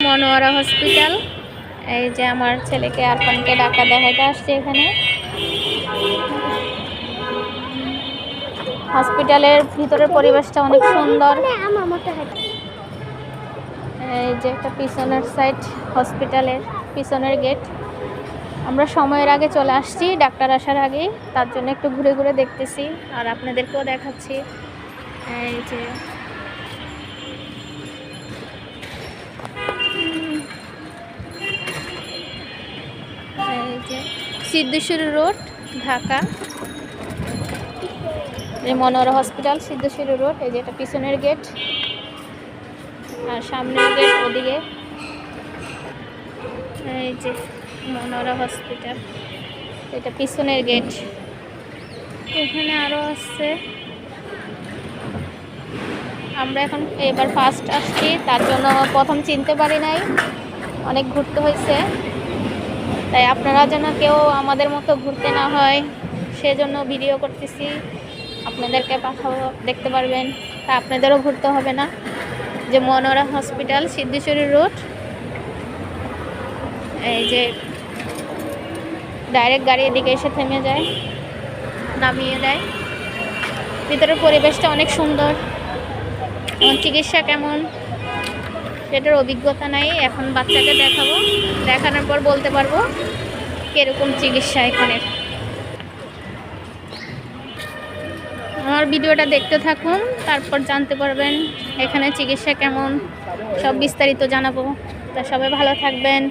Monowara hospital. এই যে আমার ছেলেকে আরফানকে ডাক্তার দেখাইতে আসছে এখানে। হসপিটালের ভিতরের পরিবেশটা অনেক সুন্দর। এই যে একটা পিছনের সাইড, হসপিটালের পিছনের গেট। আমরা সময়ের আগে চলে আসছি, ডাক্তার আসার আগে, তার জন্য একটু ঘুরে ঘুরে দেখতেছি আর আপনাদেরকেও দেখাচ্ছি। এই যে সিদ্ধেশ্বরী রোড, ঢাকা। এই মনোয়ারা হসপিটাল, সিদ্ধেশ্বরী রোড। এই যে এটা পিছনের গেট আর সামনের গেট ওদিকে। এই যে মনোয়ারা হসপিটাল, এটা পিছনের গেট। এখানে আরো আছে। আমরা এখন এবার ফার্স্ট আসছি, তার জন্য প্রথম চিনতে পারি নাই, অনেক ঘুরতে হয়েছে। তাই আপনারা যেন কেউ আমাদের মতো ঘুরতে না হয় সেজন্য ভিডিও করতেছি, আপনাদেরকে পাঠাবো, দেখতে পারবেন, তা আপনাদেরও ঘুরতে হবে না। যে মনোয়ারা হসপিটাল, সিদ্ধেশ্বরী রোড। এই যে ডাইরেক্ট গাড়ি এদিকে এসে থেমে যায়, নামিয়ে দেয়। ভিতরের পরিবেশটা অনেক সুন্দর। এবং চিকিৎসা কেমন সেটার অভিজ্ঞতা নাই, এখন বাচ্চাকে দেখাবো, দেখানোর পর বলতে পারবো কিরকম চিকিৎসা এখানে। আমার ভিডিওটা দেখতে থাকুন, তারপর জানতে পারবেন এখানে চিকিৎসা কেমন, সব বিস্তারিত জানাবো। তা সবাই ভালো থাকবেন।